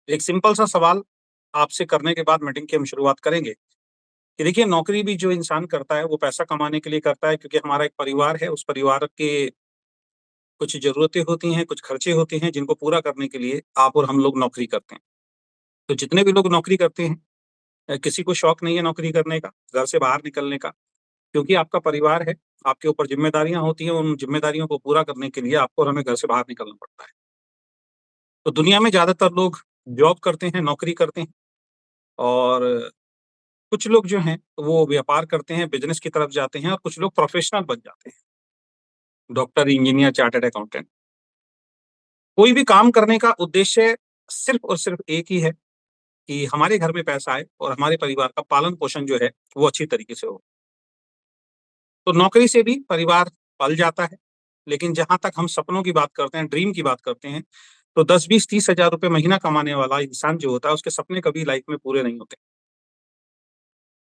एक सिंपल सा सवाल आपसे करने के बाद मीटिंग की हम शुरुआत करेंगे कि देखिए नौकरी भी जो इंसान करता है वो पैसा कमाने के लिए करता है क्योंकि हमारा एक परिवार है, उस परिवार के कुछ ज़रूरतें होती हैं, कुछ खर्चे होते हैं जिनको पूरा करने के लिए आप और हम लोग नौकरी करते हैं। तो जितने भी लोग नौकरी करते हैं किसी को शौक नहीं है नौकरी करने का, घर से बाहर निकलने का, क्योंकि आपका परिवार है, आपके ऊपर ज़िम्मेदारियाँ होती हैं, उन ज़िम्मेदारियों को पूरा करने के लिए आपको और हमें घर से बाहर निकलना पड़ता है। तो दुनिया में ज़्यादातर लोग जॉब करते हैं, नौकरी करते हैं और कुछ लोग जो हैं वो व्यापार करते हैं, बिज़नेस की तरफ जाते हैं और कुछ लोग प्रोफ़ेशनल बन जाते हैं, डॉक्टर, इंजीनियर, चार्टर्ड अकाउंटेंट। कोई भी काम करने का उद्देश्य सिर्फ़ और सिर्फ़ एक ही है कि हमारे घर में पैसा आए और हमारे परिवार का पालन-पोषण जो है वो अच्छी तरीके से हो। तो नौकरी से भी परिवार पल जाता है, लेकिन जहाँ तक हम सपनों की बात करते हैं, ड्रीम की बात करते हैं, तो 10, 20, 30 हज़ार रुपए महीना कमाने वाला इंसान जो होता है उसके सपने कभी लाइफ़ में पूरे नहीं होते।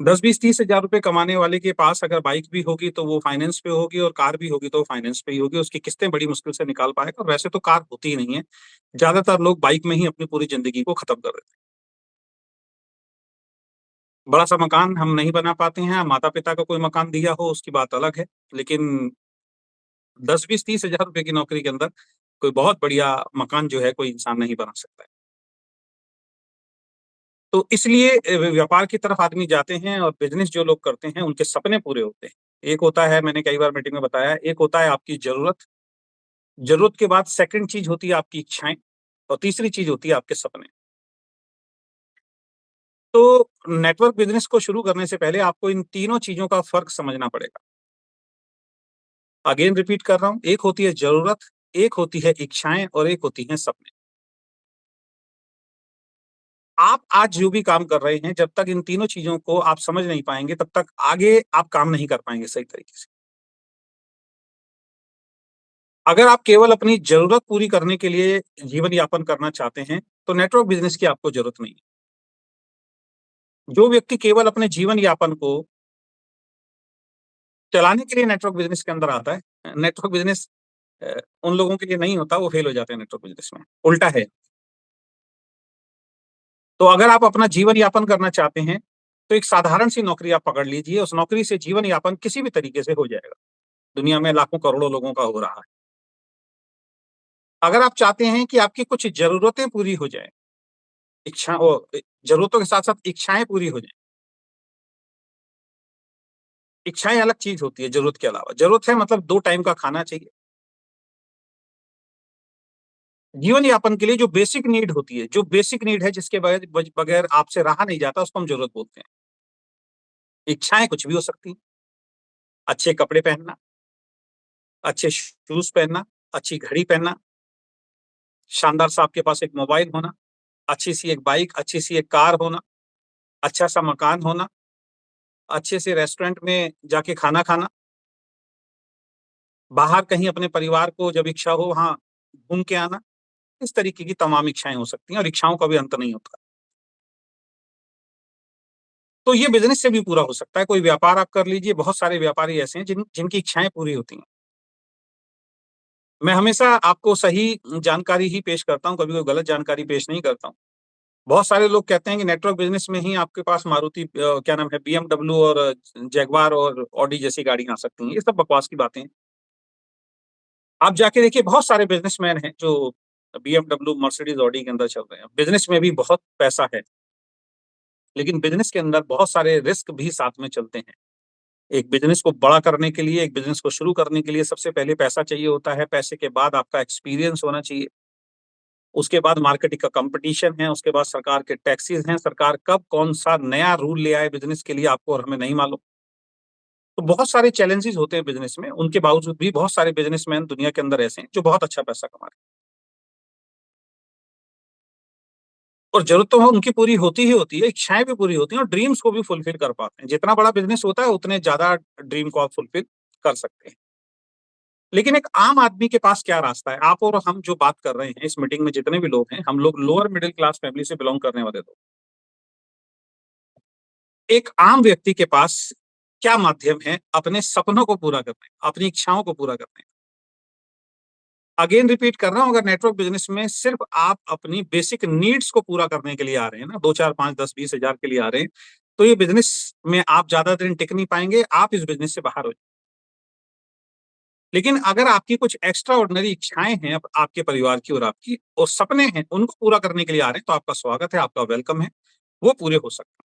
10, 20, 30 हज़ार रुपए कमाने वाले के पास अगर बाइक भी होगी तो वो फाइनेंस पे होगी और कार भी होगी तो वो फाइनेंस पे ही होगी, उसकी किस्तें बड़ी मुश्किल से निकाल पाएगा और वैसे तो कार होती ही नहीं है। ज़्यादातर लोग बाइक में ही अपनी पूरी ज़िंदगी को खत्म कर देते हैं। बड़ा-सा मकान हम नहीं बना पाते हैं, माता-पिता का कोई मकान दिया हो उसकी बात अलग है, लेकिन 10, 20, 30 हज़ार रुपए की नौकरी के अंदर कोई बहुत बढ़िया मकान जो है कोई इंसान नहीं बना सकता है। तो इसलिए व्यापार की तरफ आदमी जाते हैं और बिज़नेस जो लोग करते हैं उनके सपने पूरे होते हैं। एक होता है मैंने कई बार मीटिंग में बताया, एक होता है आपकी ज़रूरत, ज़रूरत के बाद सेकंड चीज़ होती है आपकी इच्छाएँ और तीसरी चीज़ होती है आपके सपने। तो नेटवर्क बिज़नेस को शुरू करने से पहले आपको इन तीनों चीज़ों का फ़र्क समझना पड़ेगा। अगेन रिपीट कर रहा हूँ, एक होती है ज़रूरत, एक होती है इच्छाएँ और एक होती हैं सपने। आप आज जो भी काम कर रहे हैं, जब तक इन तीनों चीज़ों को आप समझ नहीं पाएँगे, तब तक आगे आप काम नहीं कर पाएँगे सही तरीके से। अगर आप केवल अपनी ज़रूरत पूरी करने के लिए जीवन यापन करना चाहते हैं, तो नेटवर्क बिज़नेस की आपको ज़रूरत नहीं है। जो व्यक्ति केवल अपने जीवन यापन को चलाने के लिए नेटवर्क बिज़नेस के अंदर आता है, नेटवर्क बिज़नेस उन लोगों के लिए नहीं होता, वो फेल हो जाते हैं नेटवर्क बिज़नेस में, उल्टा है। तो अगर आप अपना जीवन यापन करना चाहते हैं, तो एक साधारण-सी नौकरी आप पकड़ लीजिए, उस नौकरी से जीवन यापन किसी भी तरीके से हो जाएगा। दुनिया में लाखों करोड़ों लोगों का हो रहा है। अगर आप चाहते हैं कि आपकी कुछ ज़रूरतें पूरी हो जाएँ, ज़रूरतों के साथ-साथ इच्छाएँ पूरी हो जाएँ। इच्छाएँ अलग चीज़ होती है ज़रूरत के अलावा। ज़रूरत है मतलब 2 टाइम का खाना चाहिए। जीवन यापन के लिए जो बेसिक नीड होती है, जो बेसिक नीड है जिसके बगैर आपसे रहा नहीं जाता उसको हम ज़रूरत बोलते हैं। इच्छाएँ कुछ भी हो सकती हैं, अच्छे कपड़े पहनना, अच्छे शूज़ पहनना, अच्छी घड़ी पहनना, शानदार सा आपके पास एक मोबाइल होना, अच्छी-सी एक बाइक, अच्छी-सी एक कार होना, अच्छा-सा मकान होना, अच्छे से रेस्टोरेंट में जाके खाना खाना, बाहर कहीं अपने परिवार को जब इच्छा हो वहाँ घूम के आना, इस तरीके की तमाम इच्छाएँ हो सकती हैं और इच्छाओं का भी अंत नहीं होता। तो ये बिज़नेस से भी पूरा हो सकता है, कोई व्यापार आप कर लीजिए, बहुत सारे व्यापारी ऐसे हैं जिनकी इच्छाएँ पूरी होती हैं। मैं हमेशा आपको सही जानकारी ही पेश करता हूँ, कभी कोई गलत जानकारी पेश नहीं करता हूँ। बहुत सारे लोग कहते हैं कि नेटवर्क बिज़नेस में ही आपके पास मारुति क्या नाम है बीएमडब्ल्यू और जैगवार और ऑडी जैसी गाड़ियाँ आ सकती हैं, ये सब बकवास की बातें हैं। आप जाके देखिए बहुत सारे बिज़नेसमैन हैं जो बीएमडब्ल्यू, मर्सिडीज़, ऑडी के अंदर चल रहे हैं। बिज़नेस में भी बहुत पैसा है, लेकिन बिज़नेस के अंदर बहुत सारे रिस्क भी साथ में चलते हैं। एक बिज़नेस को बड़ा करने के लिए, एक बिज़नेस को शुरू करने के लिए सबसे पहले पैसा चाहिए होता है, पैसे के बाद आपका एक्सपीरियंस होना चाहिए, उसके बाद मार्केटिंग का कॉम्पिटिशन है, उसके बाद सरकार के टैक्सेस हैं, सरकार कब कौन-सा नया रूल ले आए बिज़नेस के लिए आपको और हमें नहीं मालूम। तो बहुत सारे चैलेंजेज़ होते हैं बिज़नेस में, उनके बावजूद भी बहुत सारे बिज़नेसमैन दुनिया के अंदर ऐसे हैं जो बहुत अच्छा पैसा कमा रहे हैं। और ज़रूरत तो उनकी पूरी होती ही होती है, इच्छाएँ भी पूरी होती हैं और ड्रीम्स को भी फुलफ़िल कर पाते हैं। जितना बड़ा बिज़नेस होता है, उतने ज़्यादा ड्रीम को आप फुलफ़िल कर सकते हैं। लेकिन एक आम आदमी के पास क्या रास्ता है? आप और हम जो बात कर रहे हैं, इस मीटिंग में जितने भी लोग हैं, हम लोग लोअर मिडल क्लास फैमिली से बिलॉन्ग करने वाले लोग। एक आम व्यक्ति के पास क्या माध्यम है अपने सपनों को पूरा करने, अपनी इच्छाओं को पूरा करने? अगेन रिपीट कर रहा हूं, अगर नेटवर्क बिजनेस में सिर्फ आप अपनी बेसिक नीड्स को पूरा करने के लिए आ रहे हैं ना, 2 4 5 10 20 हजार के लिए आ रहे हैं, तो ये बिजनेस में आप ज्यादा दिन टिक नहीं पाएंगे, आप इस बिजनेस से बाहर हो जाएंगे। लेकिन अगर आपकी कुछ एक्स्ट्रा ऑर्डिनरी इच्छाएं हैं आपके परिवार की और आपकी और सपने हैं, उनको पूरा करने के लिए आ रहे हैं, तो आपका स्वागत है, आपका वेलकम है, वो पूरे हो सकते हैं।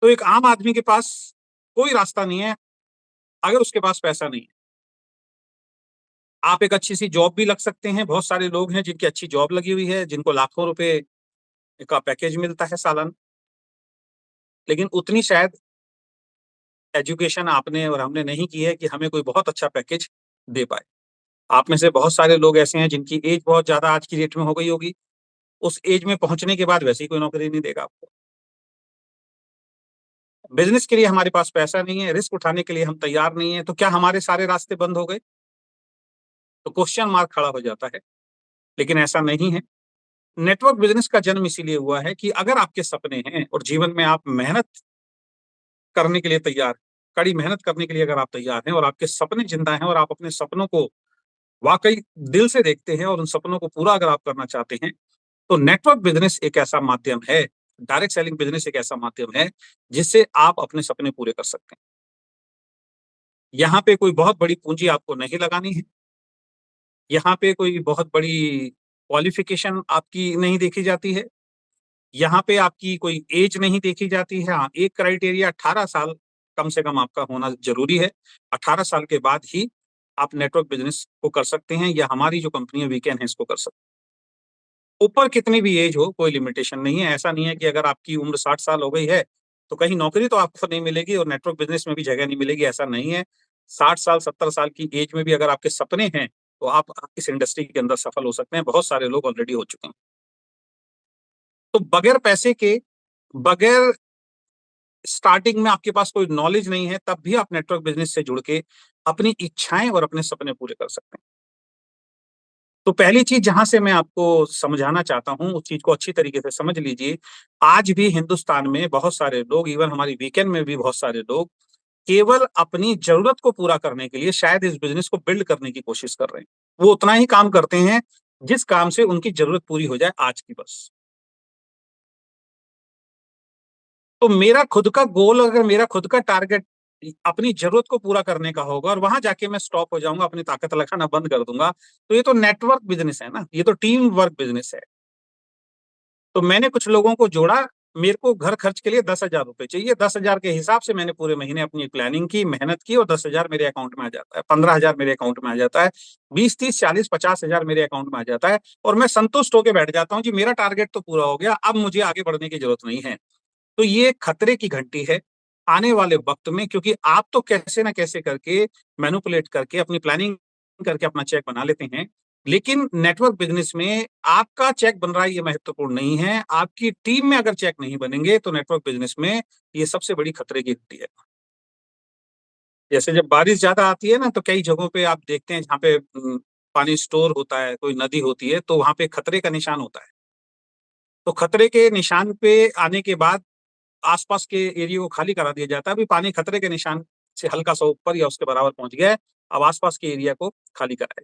तो एक आम आदमी के पास कोई रास्ता नहीं है अगर उसके पास पैसा नहीं है। आप एक अच्छी सी जॉब भी लग सकते हैं, बहुत सारे लोग हैं जिनकी अच्छी जॉब लगी हुई है, जिनको लाखों रुपए का पैकेज मिलता है सालाना, लेकिन उतनी शायद एजुकेशन आपने और हमने नहीं की है कि हमें कोई बहुत अच्छा पैकेज दे पाए। आप में से बहुत सारे लोग ऐसे हैं जिनकी एज बहुत ज्यादा आज की डेट में हो गई होगी, उस एज में पहुंचने के बाद वैसे ही कोई नौकरी नहीं देगा आपको। बिजनेस के लिए हमारे पास पैसा नहीं है, रिस्क उठाने के लिए हम तैयार नहीं है, तो क्या हमारे सारे रास्ते बंद हो गए? तो क्वेश्चन मार्क खड़ा हो जाता है। लेकिन ऐसा नहीं है। नेटवर्क बिजनेस का जन्म इसीलिए हुआ है कि अगर आपके सपने हैं और जीवन में आप मेहनत करने के लिए तैयार, कड़ी मेहनत करने के लिए अगर आप तैयार हैं और आपके सपने जिंदा हैं और आप अपने सपनों को वाकई दिल से देखते हैं और उन सपनों को पूरा अगर आप करना चाहते हैं, तो नेटवर्क बिजनेस एक ऐसा माध्यम है, डायरेक्ट सेलिंग बिजनेस एक ऐसा माध्यम है जिससे आप अपने सपने पूरे कर सकते हैं। यहाँ पे कोई बहुत बड़ी पूंजी आपको नहीं लगानी है, यहाँ पे कोई बहुत बड़ी क्वालिफिकेशन आपकी नहीं देखी जाती है, यहाँ पे आपकी कोई एज नहीं देखी जाती है। हाँ, एक क्राइटेरिया 18 साल कम से कम आपका होना जरूरी है। 18 साल के बाद ही आप नेटवर्क बिजनेस को कर सकते हैं, या हमारी जो कंपनी है वीकेंड है इसको कर सकते हैं। ऊपर कितनी भी एज हो, कोई लिमिटेशन नहीं है। ऐसा नहीं है कि अगर आपकी उम्र 60 साल हो गई है तो कहीं नौकरी तो आपको नहीं मिलेगी और नेटवर्क बिजनेस में भी जगह नहीं मिलेगी, ऐसा नहीं है। 60 साल 70 साल की एज में भी अगर आपके सपने हैं तो आप इस इंडस्ट्री के अंदर सफल हो सकते हैं। बहुत सारे लोग ऑलरेडी हो चुके हैं। तो बगैर पैसे के, बगैर स्टार्टिंग में आपके पास कोई नॉलेज नहीं है, तब भी आप नेटवर्क बिजनेस से जुड़ के अपनी इच्छाएं और अपने सपने पूरे कर सकते हैं। तो पहली चीज जहां से मैं आपको समझाना चाहता हूं, उस चीज को अच्छी तरीके से समझ लीजिए। आज भी हिंदुस्तान में बहुत सारे लोग, इवन हमारी वीकेंड में भी बहुत सारे लोग, केवल अपनी जरूरत को पूरा करने के लिए शायद इस बिजनेस को बिल्ड करने की कोशिश कर रहे हैं। वो उतना ही काम करते हैं जिस काम से उनकी जरूरत पूरी हो जाए आज की बस। तो मेरा खुद का गोल, अगर मेरा खुद का टारगेट अपनी जरूरत को पूरा करने का होगा और वहां जाके मैं स्टॉप हो जाऊंगा, अपनी ताकत लगाना बंद कर दूंगा, तो ये तो नेटवर्क बिजनेस है ना, ये तो टीम वर्क बिजनेस है। तो मैंने कुछ लोगों को जोड़ा, मेरे को घर खर्च के लिए 10,000 रुपए चाहिए, 10,000 के हिसाब से मैंने पूरे महीने अपनी प्लानिंग की, मेहनत की, और 10,000 मेरे अकाउंट में आ जाता है, 15,000 मेरे अकाउंट में आ जाता है, 20 30 40 50,000 मेरे अकाउंट में आ जाता है, और मैं संतुष्ट होकर बैठ जाता हूँ जी, मेरा टारगेट तो पूरा हो गया, अब मुझे आगे बढ़ने की जरूरत नहीं है। तो ये खतरे की घंटी है आने वाले वक्त में, क्योंकि आप तो कैसे ना कैसे करके मैनिपुलेट करके अपनी प्लानिंग करके अपना चेक बना लेते हैं, लेकिन नेटवर्क बिजनेस में आपका चेक बन रहा है ये महत्वपूर्ण नहीं है। आपकी टीम में अगर चेक नहीं बनेंगे तो नेटवर्क बिजनेस में ये सबसे बड़ी खतरे की घंटी है। जैसे जब बारिश ज्यादा आती है ना, तो कई जगहों पे आप देखते हैं जहाँ पे पानी स्टोर होता है, कोई नदी होती है, तो वहां पे खतरे का निशान होता है। तो खतरे के निशान पे आने के बाद आसपास के एरिया को खाली करा दिया जाता है। अभी पानी खतरे के निशान से हल्का सा ऊपर या उसके बराबर पहुंच गया है, अब आसपास के एरिया को खाली कराए।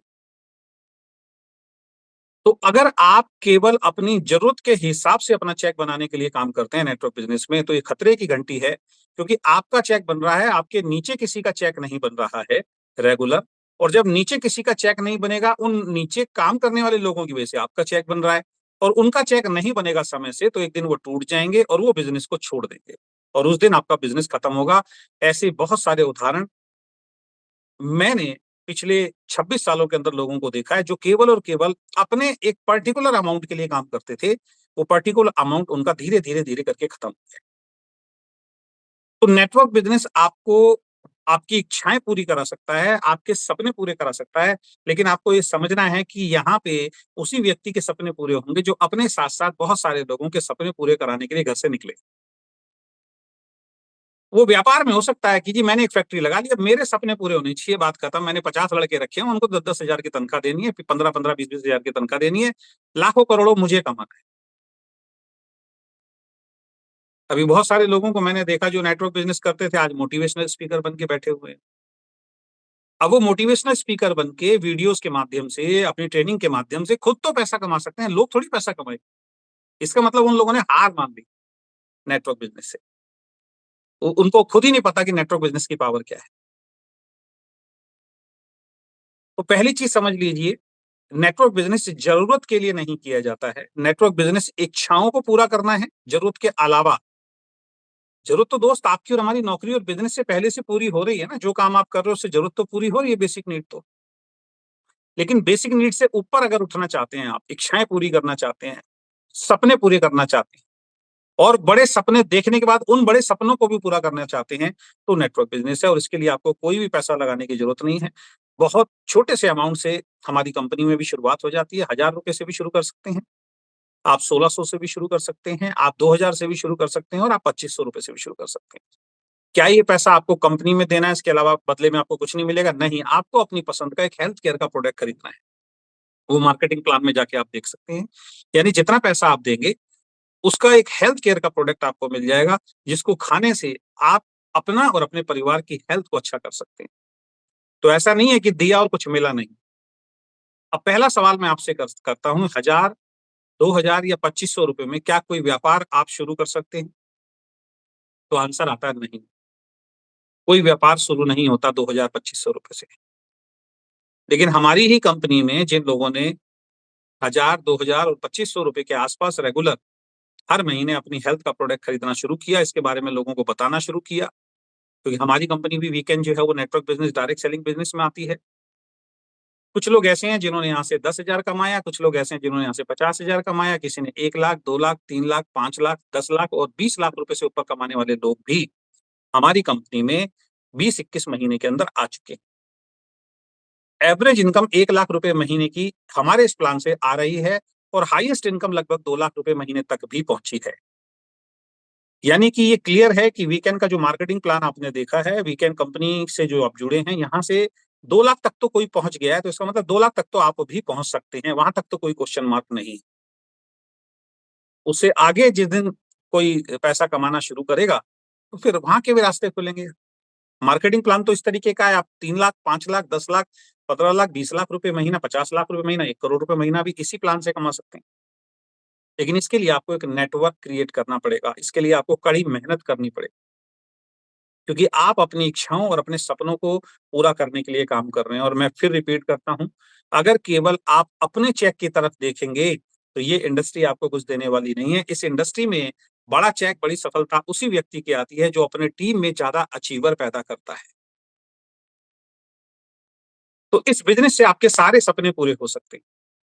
तो अगर आप केवल अपनी जरूरत के हिसाब से अपना चेक बनाने के लिए काम करते हैं नेटवर्क बिजनेस में, तो ये खतरे की घंटी है, क्योंकि आपका चेक बन रहा है, आपके नीचे किसी का चेक नहीं बन रहा है रेगुलर। और जब नीचे किसी का चेक नहीं बनेगा, उन नीचे काम करने वाले लोगों की वजह से आपका चेक बन रहा है, और उनका चेक नहीं बनेगा समय से, तो एक दिन वो टूट जाएंगे और वो बिजनेस को छोड़ देंगे, और उस दिन आपका बिजनेस खत्म होगा। ऐसे बहुत सारे उदाहरण मैंने पिछले 26 सालों के अंदर लोगों को देखा है, जो केवल और केवल अपने एक पर्टिकुलर अमाउंट के लिए काम करते थे, वो पर्टिकुलर अमाउंट उनका धीरे धीरे धीरे करके खत्म हो गया। तो नेटवर्क बिजनेस आपको आपकी इच्छाएं पूरी करा सकता है, आपके सपने पूरे करा सकता है, लेकिन आपको ये समझना है कि यहाँ पे उसी व्यक्ति के सपने पूरे होंगे जो अपने साथ साथ बहुत सारे लोगों के सपने पूरे कराने के लिए घर से निकले। वो व्यापार में हो सकता है कि जी मैंने एक फैक्ट्री लगा ली, अब मेरे सपने पूरे होने चाहिए, बात खत्म। मैंने 50 लड़के रखे हैं, उनको 10 10 हजार की तनख्वाह देनी है, फिर 15 15 20 20 हजार की तनख्वाह देनी है, लाखों करोड़ों मुझे कमाना है। अभी बहुत सारे लोगों को मैंने देखा जो नेटवर्क बिजनेस करते थे, आज मोटिवेशनल स्पीकर बन के बैठे हुए हैं। अब वो मोटिवेशनल स्पीकर बन के वीडियोस के माध्यम से, अपनी ट्रेनिंग के माध्यम से खुद तो पैसा कमा सकते हैं, लोग थोड़ी पैसा कमाएंगे। इसका मतलब उन लोगों ने हार मान ली नेटवर्क बिजनेस से। उनको खुद ही नहीं पता कि नेटवर्क बिजनेस की पावर क्या है। तो पहली चीज समझ लीजिए, नेटवर्क बिजनेस जरूरत के लिए नहीं किया जाता है। नेटवर्क बिजनेस इच्छाओं को पूरा करना है, जरूरत के अलावा। जरूरत तो दोस्त आपकी और हमारी नौकरी और बिजनेस से पहले से पूरी हो रही है ना। जो काम आप कर रहे हो उससे जरूरत तो पूरी हो रही है, बेसिक नीड तो। लेकिन बेसिक नीड से ऊपर अगर उठना चाहते हैं आप, इच्छाएं पूरी करना चाहते हैं, सपने पूरे करना चाहते हैं, और बड़े सपने देखने के बाद उन बड़े सपनों को भी पूरा करना चाहते हैं, तो नेटवर्क बिजनेस है। और इसके लिए आपको कोई भी पैसा लगाने की जरूरत नहीं है। बहुत छोटे से अमाउंट से हमारी कंपनी में भी शुरुआत हो जाती है। 1000 रुपए से भी शुरू कर सकते हैं आप, 1600 से भी शुरू कर सकते हैं आप, 2000 से भी शुरू कर सकते हैं, और आप 2500 रुपए से भी शुरू कर सकते हैं। क्या ये पैसा आपको कंपनी में देना है, इसके अलावा बदले में आपको कुछ नहीं मिलेगा? नहीं, आपको अपनी पसंद का एक हेल्थ केयर का प्रोडक्ट खरीदना है। वो मार्केटिंग प्लान में जाके आप देख सकते हैं। यानी जितना पैसा आप देंगे, उसका एक हेल्थ केयर का प्रोडक्ट आपको मिल जाएगा, जिसको खाने से आप अपना और अपने परिवार की हेल्थ को अच्छा कर सकते हैं। तो ऐसा नहीं है कि दिया और कुछ मिला नहीं। अब पहला सवाल मैं आपसे करता हूँ, 1000, 2000 या 2500 रुपए में क्या कोई व्यापार आप शुरू कर सकते हैं? तो आंसर आता है नहीं। कोई व्यापार शुरू नहीं होता 2000, 2500 रुपए से। लेकिन हमारी ही कंपनी में जिन लोगों ने 1000, 2000 और 2500 रुपए के आसपास रेगुलर हर महीने अपनी हेल्थ का प्रोडक्ट खरीदना शुरू किया, इसके बारे में लोगों को बताना शुरू किया, क्योंकि हमारी कंपनी भी वीकेंड जो है वो network business, direct selling business में आती है। कुछ लोग ऐसे हैं जिन्होंने यहाँ से 10,000 कमाया, कुछ लोग ऐसे हैं जिन्होंने यहाँ से 50,000 कमाया, किसी ने 1 लाख, 2 लाख, 3 लाख, 5 लाख, 10 लाख और 20 लाख रुपए से ऊपर कमाने वाले लोग भी हमारी कंपनी में 20-21 महीने के अंदर आ चुके हैं। एवरेज इनकम 1 लाख रुपए महीने की हमारे इस प्लान से आ रही है, और हाईएस्ट इनकम लगभग 2 लाख रुपए महीने तक भी पहुंची है। यानी कि ये क्लियर है कि वीकेंड का जो मार्केटिंग प्लान आपने देखा है, वीकेंड कंपनी से जो आप जुड़े हैं, यहाँ से 2 लाख तक तो कोई पहुंच गया है, तो इसका मतलब 2 लाख तक तो आप भी पहुंच सकते हैं, वहां तक तो कोई क्वेश्चन मार्क नहीं। उससे आगे जिस दिन कोई पैसा कमाना शुरू करेगा, तो फिर वहां के भी रास्ते खुलेंगे। मार्केटिंग प्लान तो इस तरीके का है, आप 3 लाख, 5 लाख, 10 लाख, 15 लाख, 20 लाख रुपए महीना, 50 लाख रुपए महीना, 1 करोड़ रुपए महीना भी इसी प्लान से कमा सकते हैं। लेकिन इसके लिए आपको एक नेटवर्क क्रिएट करना पड़ेगा, इसके लिए आपको कड़ी मेहनत करनी पड़ेगी, क्योंकि आप अपनी इच्छाओं और अपने सपनों को पूरा करने के लिए काम कर रहे हैं। और मैं फिर रिपीट करता हूं, अगर केवल आप अपने चेक की तरफ देखेंगे, तो ये इंडस्ट्री आपको कुछ देने वाली नहीं है। इस इंडस्ट्री में बड़ा चेक, बड़ी सफलता उसी व्यक्ति की आती है जो अपने टीम में ज्यादा अचीवर पैदा करता है। तो इस बिजनेस से आपके सारे सपने पूरे हो सकते हैं।